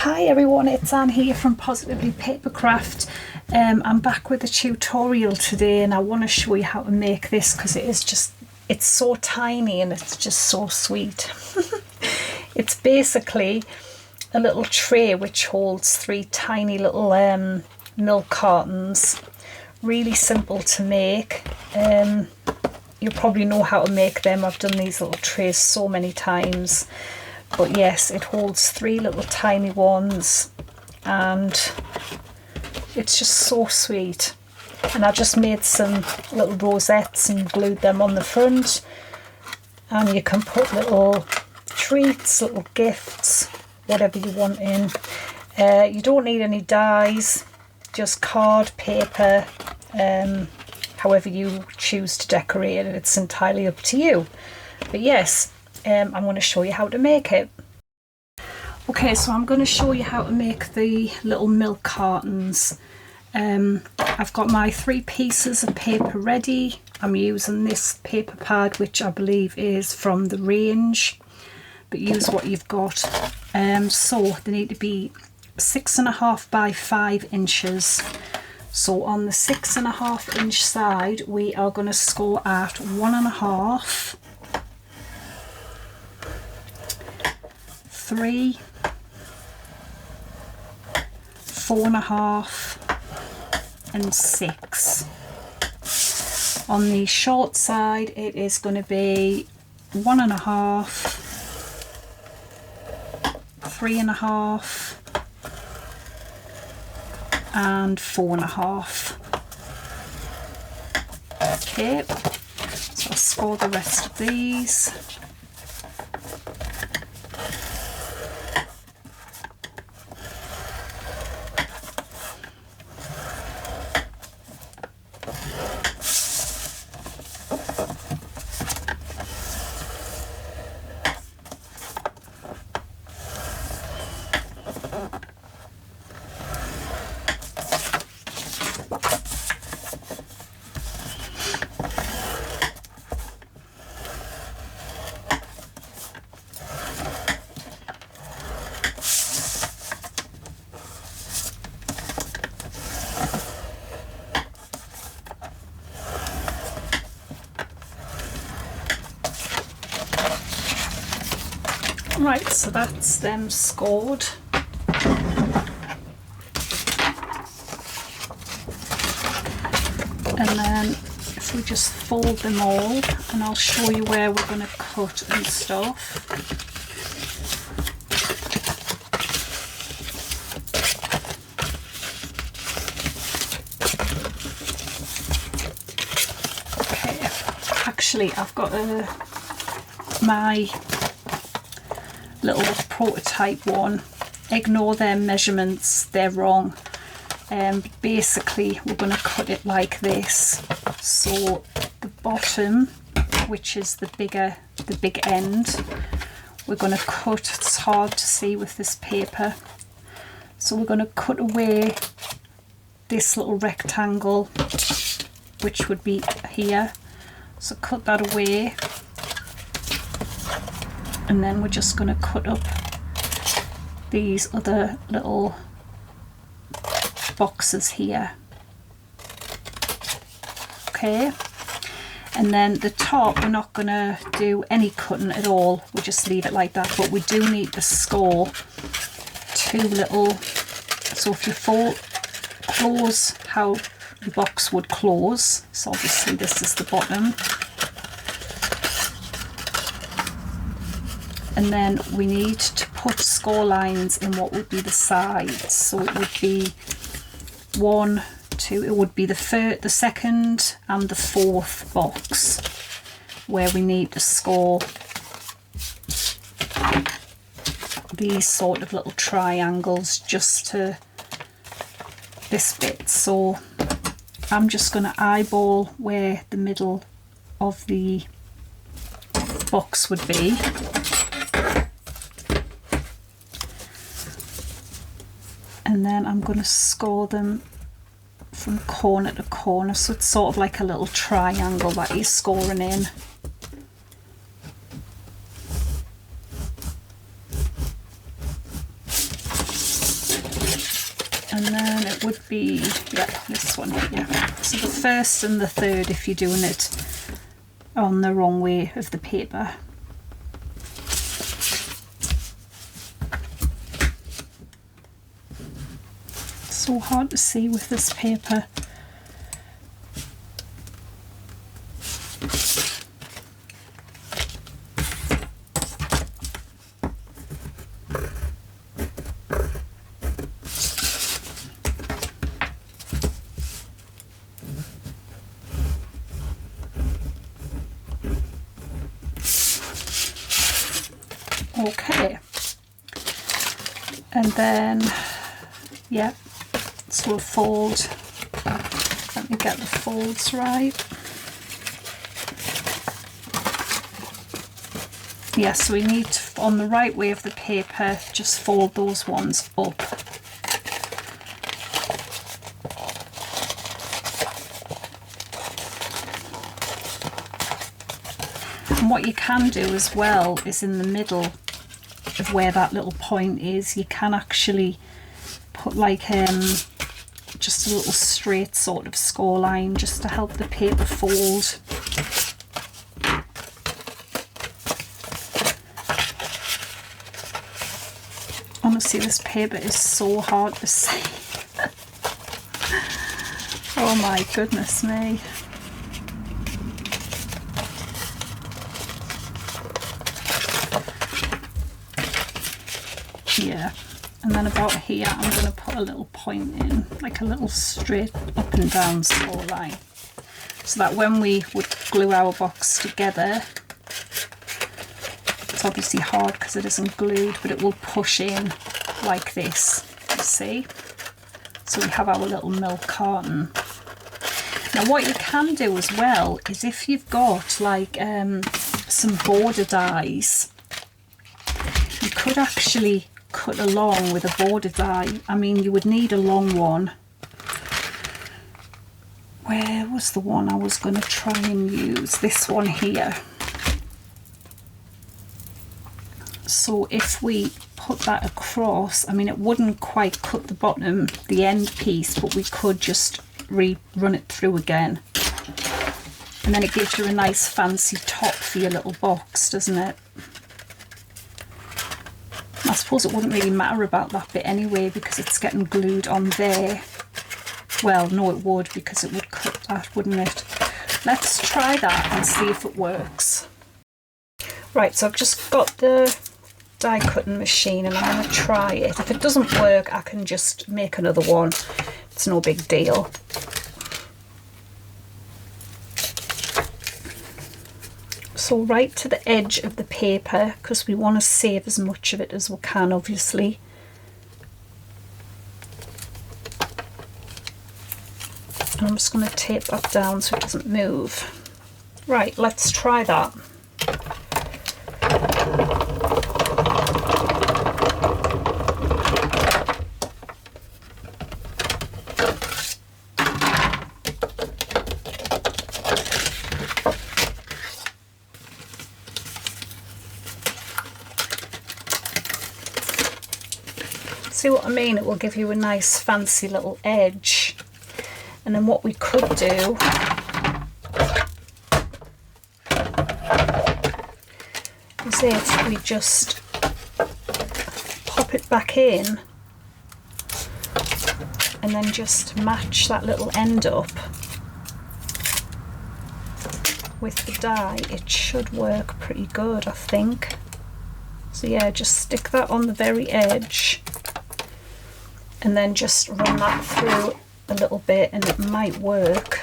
Hi everyone, it's Anne here from Positively Papercraft. I'm back with a tutorial today and I want to show you how to make this because it's so tiny and it's just so sweet. It's basically a little tray which holds 3 tiny little milk cartons. Really simple to make. You probably know how to make them. I've done these little trays so many times. But yes, it holds 3 little tiny ones and it's just so sweet. And I just made some little rosettes and glued them on the front. And you can put little treats, little gifts, whatever you want in. You don't need any dies, just card, paper, however you choose to decorate it. It's entirely up to you. But yes, I'm going to show you how to make it. Okay, so I'm going to show you how to make the little milk cartons. I've got my 3 pieces of paper ready. I'm using this paper pad which I believe is from the range, but use what you've got. So they need to be 6.5 by 5 inches. So on the 6.5 inch side we are going to score at 1.5, 3, 4.5 and 6. On the short side it is going to be 1.5, 3.5 and 4.5. Okay, so I'll score the rest of these. Right, so that's them scored. And then if we just fold them all, and I'll show you where we're going to cut and stuff. Okay, actually I've got my little prototype one. Ignore their measurements, they're wrong. Basically we're going to cut it like this. So the bottom, which is the big end, we're going to cut. It's hard to see with this paper, so we're going to cut away this little rectangle which would be here. So cut that away. And then we're just going to cut up these other little boxes here. Okay, and then the top we're not going to do any cutting at all, we'll just leave it like that, but we do need to score 2 little, so if you close how the box would close, so obviously this is the bottom. And then we need to put score lines in what would be the sides. So it would be 1, 2, it would be the second and the 4th box where we need to score these sort of little triangles just to this bit. So I'm just going to eyeball where the middle of the box would be. And then I'm going to score them from corner to corner, so it's sort of like a little triangle that you're scoring in. and then it would be, yeah, this one here. So the first and the third if you're doing it on the wrong way of the paper. It's so hard to see with this paper. Okay, and then yeah, so we'll fold. Let me get the folds right. Yeah, so we need to, on the right way of the paper, just fold those ones up. And what you can do as well is in the middle of where that little point is, you can actually put like just a little straight sort of score line just to help the paper fold. Honestly, this paper is so hard to see. Oh my goodness me. Yeah, and then about here I'm going to put a little point in, like a little straight up and down score line, so that when we would glue our box together, it's obviously hard because it isn't glued, but it will push in like this, you see. So we have our little milk carton. Now what you can do as well is if you've got like some border dies, you could actually cut along with a border die. I mean, you would need a long one. Where was the one I was going to try and use? This one here. So if we put that across, I mean, it wouldn't quite cut the bottom, the end piece, but we could just rerun it through again. And then it gives you a nice fancy top for your little box, doesn't it? I suppose it wouldn't really matter about that bit anyway because it's getting glued on there. Well, no it would, because it would cut that, wouldn't it? Let's try that and see if it works. Right, so I've just got the die cutting machine and I'm going to try it. If it doesn't work, I can just make another one. It's no big deal. So right to the edge of the paper, because we want to save as much of it as we can, obviously. And I'm just going to tape that down so it doesn't move. Right, let's try that. See what I mean? It will give you a nice fancy little edge. And then what we could do is if we just pop it back in and then just match that little end up with the die, it should work pretty good, I think. So yeah, just stick that on the very edge and then just run that through a little bit and it might work.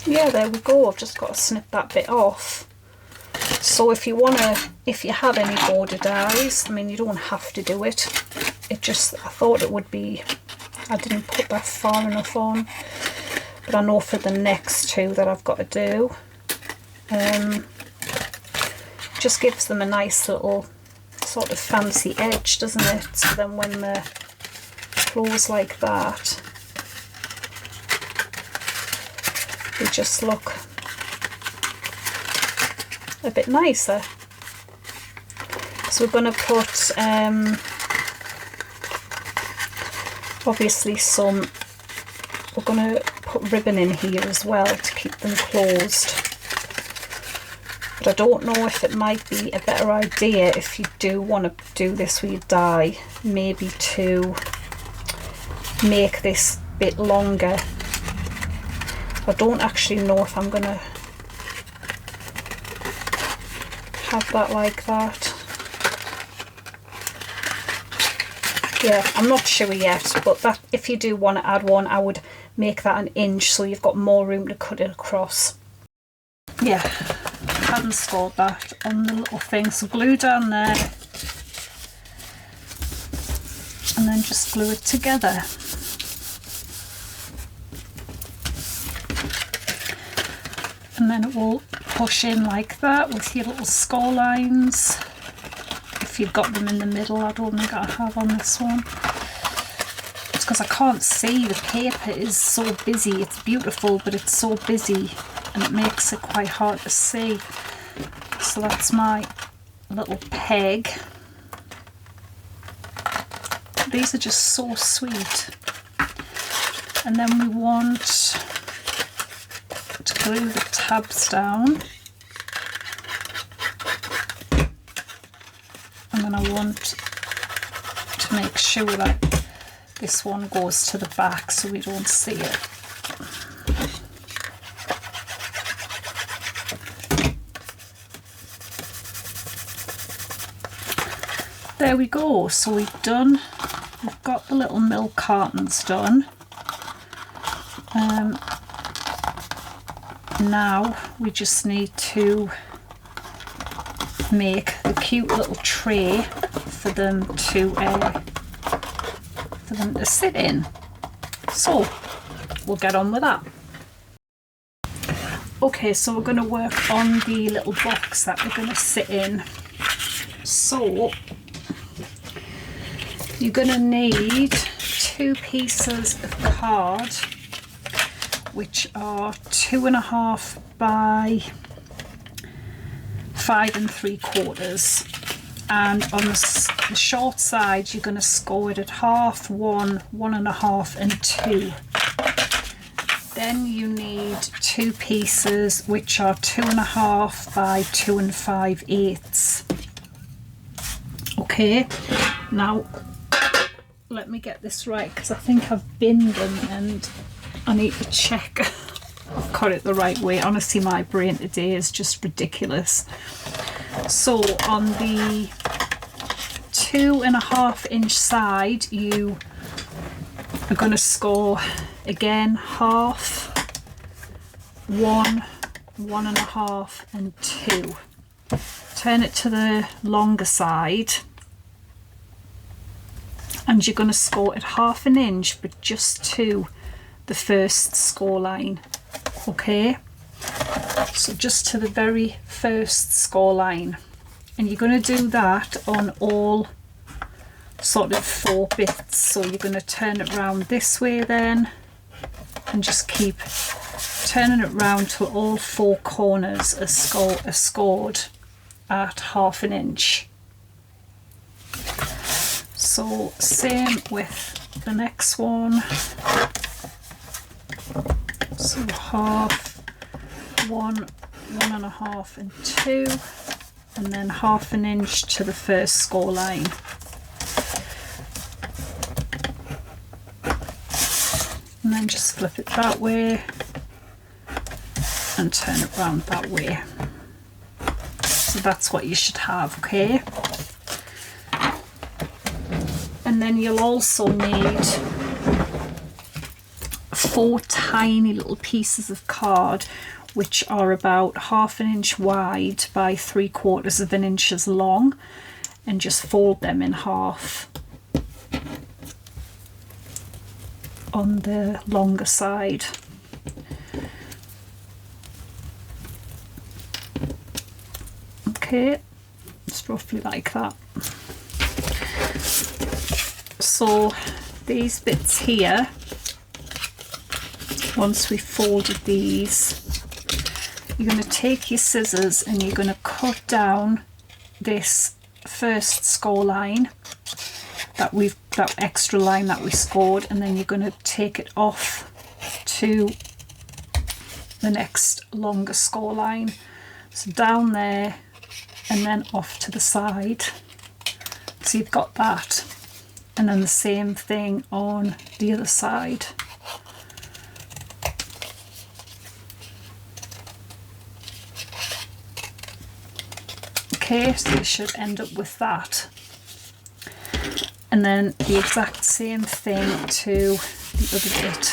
Yeah, there we go. I've just got to snip that bit off. So if you have any border dies, I mean, you don't have to do it. It just, I thought it would be, I didn't put that far enough on, but I know for the next two that I've got to do, just gives them a nice little sort of fancy edge, doesn't it? So then when they're closed like that, they just look a bit nicer. So we're going to put obviously we're going to put ribbon in here as well to keep them closed. But I don't know if it might be a better idea, if you do want to do this with your die, maybe to make this bit longer. I don't actually know if I'm going to have that like that. Yeah, I'm not sure yet, but that, if you do want to add one, I would make that 1 inch so you've got more room to cut it across. Yeah, I hadn't scored that on the little thing, so glue down there and then just glue it together. And then it will push in like that with your little score lines. If you've got them in the middle, I don't think I have on this one. It's because I can't see, the paper is so busy. It's beautiful, but it's so busy and it makes it quite hard to see. So that's my little peg. These are just so sweet. And then we want to glue the tabs down. And then I want to make sure that this one goes to the back so we don't see it. There we go, so we've got the little milk cartons done. Now we just need to make the cute little tray for them to sit in. So we'll get on with that. Okay, so we're going to work on the little box that we're going to sit in. So you're going to need 2 pieces of card, which are 2.5 by 5 3/4, and on the short side you're going to score it at 1/2, 1, 1.5 and 2. Then you need 2 pieces which are 2.5 by 2 5/8. Okay, now let me get this right, because I think I've binned them and I need to check I've got it the right way. Honestly, my brain today is just ridiculous. So on the 2.5 inch side, you are going to score again 1/2, 1, 1.5 and 2. Turn it to the longer side and you're going to score it 1/2 inch, but just to the first score line. Okay, so just to the very first score line, and you're going to do that on all sort of 4 bits. So you're going to turn it round this way then and just keep turning it round till all 4 corners are scored at 1/2 inch. So same with the next one. So 1/2, 1, 1.5 and 2, and then 1/2 inch to the first score line. And then just flip it that way and turn it round that way. So that's what you should have, okay? And then you'll also need 4 tiny little pieces of card which are about 1/2 inch wide by 3/4 inches long, and just fold them in half on the longer side. Okay, just roughly like that. So these bits here, once we've folded these, you're going to take your scissors and you're going to cut down this first score line that extra line that we scored, and then you're going to take it off to the next longer score line. So down there and then off to the side. So you've got that, and then the same thing on the other side. Okay, so you should end up with that. And then the exact same thing to the other bit.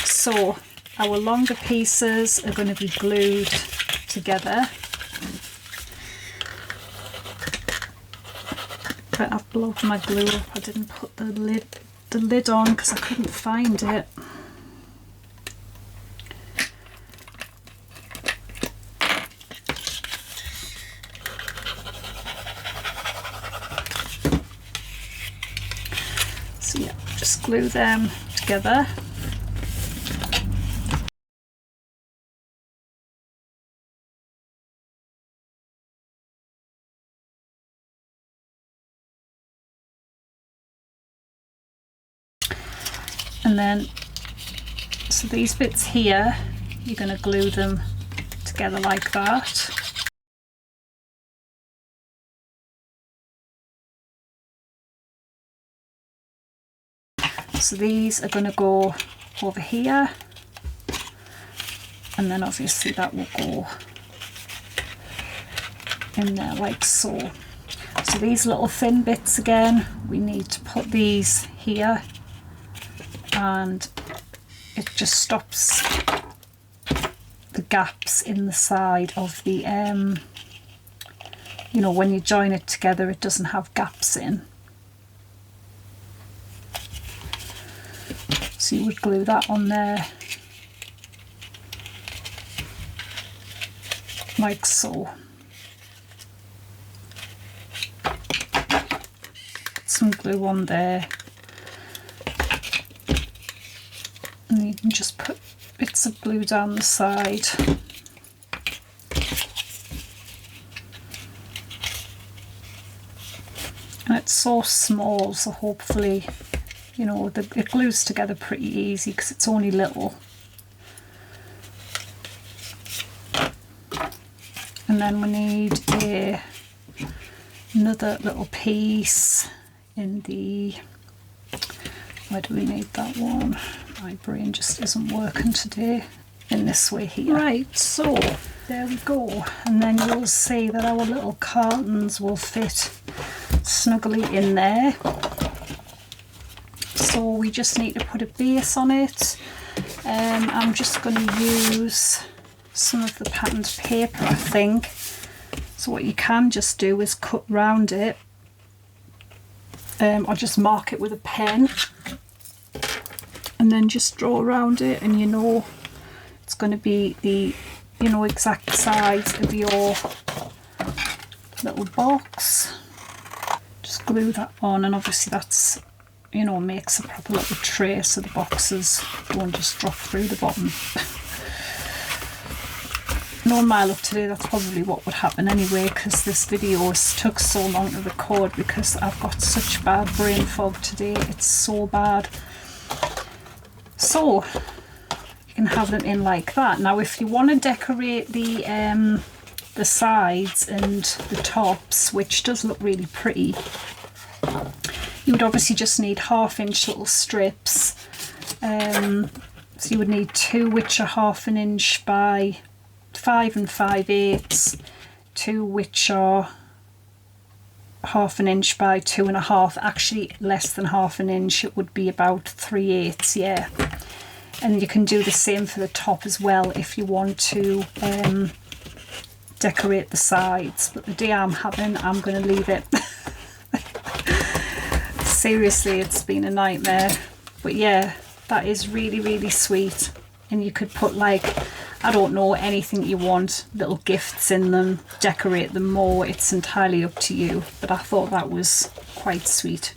So our longer pieces are going to be glued together. But I've blown my glue up. I didn't put the lid on because I couldn't find it. So yeah, just glue them together. And then, so these bits here, you're going to glue them together like that. So these are going to go over here, and then obviously that will go in there like so. So these little thin bits again, we need to put these here, and it just stops the gaps in the side of the you know, when you join it together it doesn't have gaps in. So you would glue that on there like so. Put some glue on there. And you can just put bits of glue down the side. And it's so small, so hopefully, you know, it glues together pretty easy because it's only little. And then we need another little piece in the, where do we need that one? My brain just isn't working today. In this way here. Right, so there we go. And then you'll see that our little cartons will fit snugly in there. So we just need to put a base on it. I'm just going to use some of the patterned paper, I think. So what you can just do is cut round it, or just mark it with a pen, and then just draw around it, and you know it's going to be the, you know, exact size of your little box. Just glue that on, and obviously that's, you know, makes a proper little tray so the boxes won't just drop through the bottom. Knowing my luck today, that's probably what would happen anyway, because this video has took so long to record because I've got such bad brain fog today. It's so bad. So you can have them in like that. Now if you want to decorate the sides and the tops, which does look really pretty, you would obviously just need 1/2 inch little strips. So you would need 2 which are 1/2 inch by 5 5/8, 2 which are 1/2 inch by 2 1/2. Actually less than 1/2 inch, it would be about 3/8, yeah. And you can do the same for the top as well if you want to decorate the sides, but the day I'm having, I'm going to leave it. Seriously, it's been a nightmare. But yeah, That is really, really sweet. And you could put like, I don't know, anything you want, little gifts in them, decorate them more. It's entirely up to you. But I thought that was quite sweet.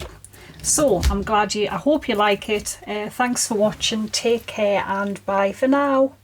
So I hope you like it. Thanks for watching. Take care and bye for now.